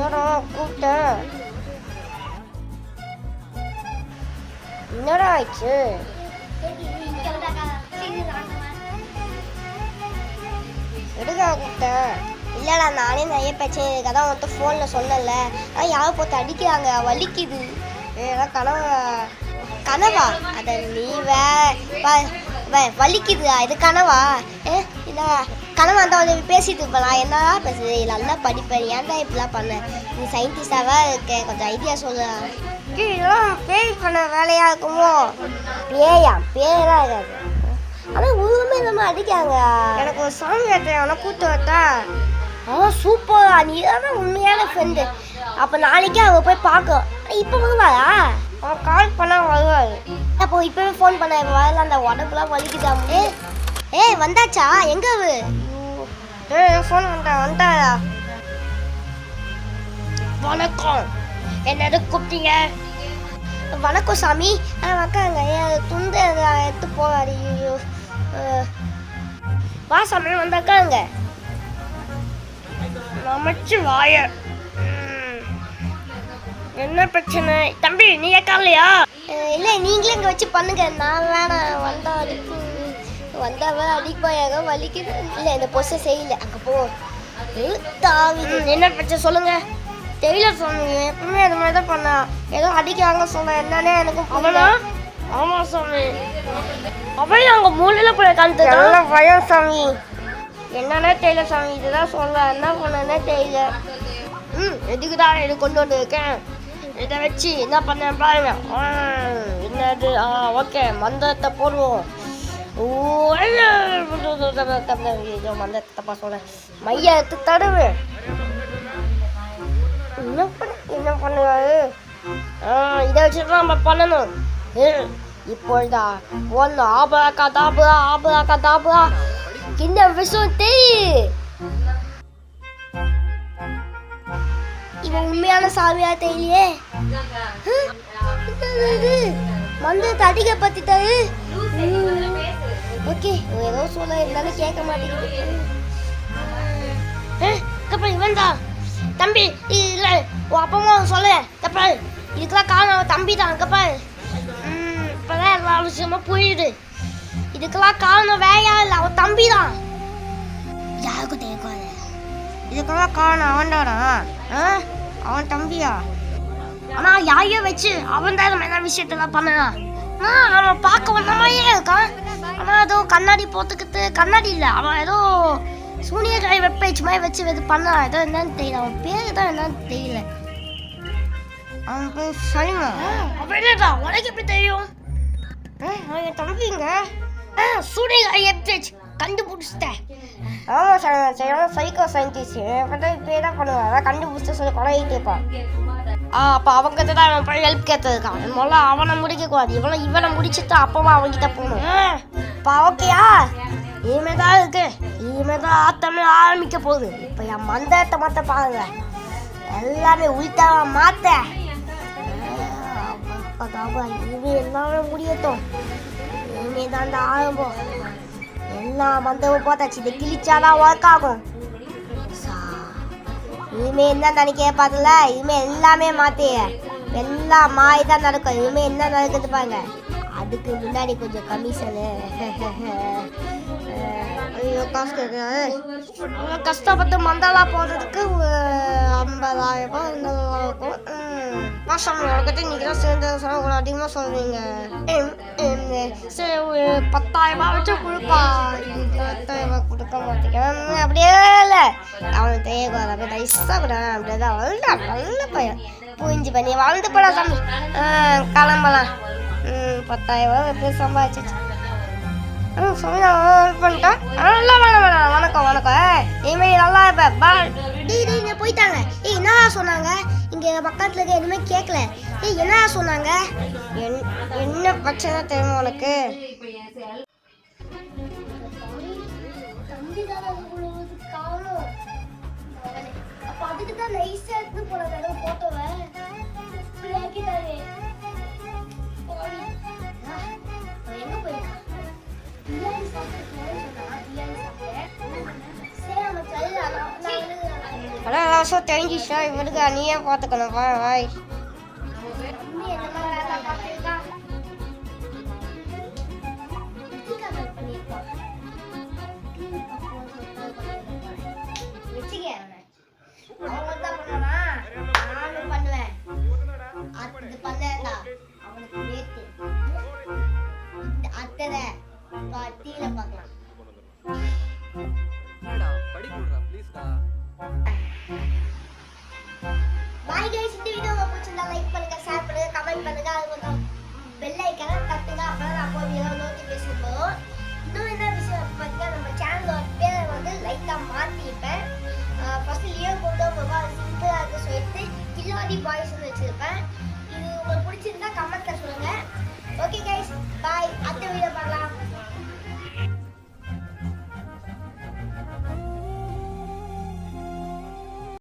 என்னடா கூப்பிட்டேன், என்னடா ஆயிடுச்சு? எடுக்கா கூப்பிட்டேன். இல்லைடா நானே நிறைய பிரச்சனை இருக்கு, அதான் வந்து ஃபோனில் சொன்னல. ஆனால் யாரும் போட்டு அடிக்கிறாங்க, வலிக்குது. ஏன்னா கனவா அதை நீ வலிக்குது, இது கனவா? இல்லை கனவா இருந்தால் பேசிட்டு இருப்பேன். நான் என்னடா பேசுது, நல்லா படிப்பேன், ஏன்டா இப்படிலாம் பண்ணேன்? நீ சயின்டிஸ்டாக இருக்க, கொஞ்சம் ஐடியா சொல்ல. இதெல்லாம் பேய் பண்ண வேலையாக இருக்குமோ? பேயெல்லாம் இருக்காது. ஆனால் உருவமே இல்லாமல் அடிக்காங்க. எனக்கு ஒரு சாமி வேட்டை அவனை கூட்டு வரட்டா? சூப்பரா, நீ தான் உண்மையான ஃப்ரெண்டு. அப்போ நாளைக்கே அவ போய் பார்க்கும். இப்போ வருவாரா? அவன் கால் பண்ணால் வருவார். அப்போ இப்போவே ஃபோன் பண்ண வரல, அந்த உடம்புலாம் வலிக்குதா? வந்தாச்சா? எங்க அவரு? ஃபோன் வந்துட்டாரா? வணக்கம், என்னது கூப்பிட்டீங்க? வணக்கம் சாமி. அக்காங்க துண்டு எடுத்து போவாடி. வா சாமி, வந்தாக்காங்க நமச்சு வாய. என்ன பிரச்சனை தம்பி, நீ கேட்கலையா? இல்லை நீங்களே இங்கே வச்சு பண்ணுங்க, நான் வேணாம். வந்தாவே அடிப்பாயாக, வலிக்குது. இல்லை இந்த பொசை செய்யல, அங்கே போ. என்ன பிரச்சனை சொல்லுங்க. டெய்லர் சொன்னீங்க, எப்பவுமே அது மாதிரி தான் பண்ணா. ஏதோ அடிக்காங்க சொன்ன, என்னன்னே எனக்கு அவனா? ஆமாம் சாமி, அவன் அங்கே மூலையில் போய் காந்து பயம் சாமி. என்னன்னே தெரியல சாமி, இதுதான் சொல்ல, என்ன பண்ணே தெரியல. எதுக்கு தான் இது கொண்டு வந்து இருக்கேன், இதை வச்சு என்ன பண்ணேன் பாருங்க. என்னது? ஓகே, மந்திரத்தை போடுவோம். மந்திரத்தை தப்பா சொல்ல, மைய எடுத்து தடுவு. என்ன பண்ணுவாரு? இதை வச்சுட்டு நம்ம பண்ணணும். இப்பொழுதா ஒன்று ஆபராக்கா தாபுரா, ஆபராக்கா தாபுரா. இந்த விஷயம் தெரியும். இவன் உண்மையான சாமியா தெரியலையே. மந்திரத்தை அடிக்க பத்திட்டாரு. ஓகே, ஏதோ சொல்ல இருந்தாலும் கேட்க மாட்டேங்குது. இவன் தான் தம்பி. இல்ல உன் அப்பமா சொல்ல தப்பா, இதுக்கெல்லாம் காரணம் தம்பி தான். கப்பாரு இப்பதான் எல்லா விஷயமா புரியுது. இதுக்கெல்லாம் காரணம் வேற யாரும் இல்லை, அவன் தம்பி தான். யாருக்கும் தெரியாது. இதுக்கெல்லாம் காரணம் அவன்தானா? அவன் தம்பியா? ஆனா யாரையோ வச்சு அவன் தான் என்ன விஷயத்தெல்லாம் பண்ணலாம். அவன் பார்க்க வந்த மாதிரியே இருக்கான். ஆனா ஏதோ கண்ணாடி போட்டுக்கிட்டு, கண்ணாடி இல்லை, அவன் ஏதோ சூனியக்காய் வெப்பேஜ் மாதிரி வச்சு இது பண்ணான். ஏதோ என்னன்னு தெரியல, அவன் பேரு தான் என்னன்னு தெரியல. அவன் பேர் சரிமா. அப்படின்னா உனக்கு எப்படி தெரியும்? அவன் தம்பிங்க. சூனியக்காய் வெப்பேஜ் கண்டுபிடிச்சிட்டேன். ஆமாம் சார், சரியான சைக்கோ சயின்டிஸ்ட். இப்பே தான் பண்ணுவான், அதான் கண்டுபிடிச்சி சொல்லி கொலையிட்டு இருப்பான். அப்போ அவங்ககிட்ட தான் அவன் போய் ஹெல்ப் கேட்டதுக்கான். முதல்ல அவனை முடிக்கக்கூடாது, இவனை முடிச்சுட்டு அப்பமா அவன்கிட்ட போகணும். இப்போ ஓகேயா? இனிமே தான் இருக்கு, இனிமே தான் ஆத்தமே ஆரம்பிக்க போகுது. இப்போ என் மந்திரத்தை மாற்ற பாருங்க, எல்லாமே உள்டாவா மாற்ற. இனிமே எல்லாமே முடியட்டும். இனிமே தான் இந்த ஆரம்பம். எல்லா மந்தமும் பார்த்தாச்சு, இதை கிழிச்சாதான் ஒர்க் ஆகும். இனிமே என்ன நினைக்க பார்த்தல, இனிமே எல்லாமே மாற்றி எல்லாம் மாறி தான் நடக்கும். இனிமே என்ன நடக்குது பாருங்க. அதுக்கு முன்னாடி கொஞ்சம் கமிஷனு. ஐயோ காசு கேட்குறாரு. கஷ்டப்பட்டு மந்தாலா போடுறதுக்கு 50,000 ரூபாய் இருக்கும். மாசம் உனக்கிட்ட இன்னைக்கு தான் சேர்ந்து சொன்னால் உங்களை அதிகமாக சொல்வீங்க. சரி ஒரு 10,000 ரூபாய் வச்சு கொடுப்பா. 10,000 ரூபாய் கொடுக்க மாட்டேங்க. அப்படியே இல்லை, அவனுக்கு தெரியக்கூடாது. அப்படியே தைஸாக கூட அப்படியே தான் வளர்ந்தா நல்ல பையன். புரிஞ்சு பண்ணி வளர்ந்து போடா சாமி. கிளம்பலாம். 10,000 ரூபாய் எப்படி சம்பாதிச்சிச்சு. பண்ணிட்டேன். நல்லா வேணாம். வணக்கம் வணக்கம். இனிமேல் நல்லா இருப்பேன். பாய். டீ போயிட்டாங்க. என்ன சொன்னாங்க? இங்கே பக்கத்தில் இருக்க எதுவுமே கேட்கல. என்ன சொன்னாங்க? என்ன பிரச்சனை தெரியுமா உனக்கு? விஷயம் தெரிஞ்சிச்சா இவருக்கு நீயே பார்த்துக்கணும். பாய்.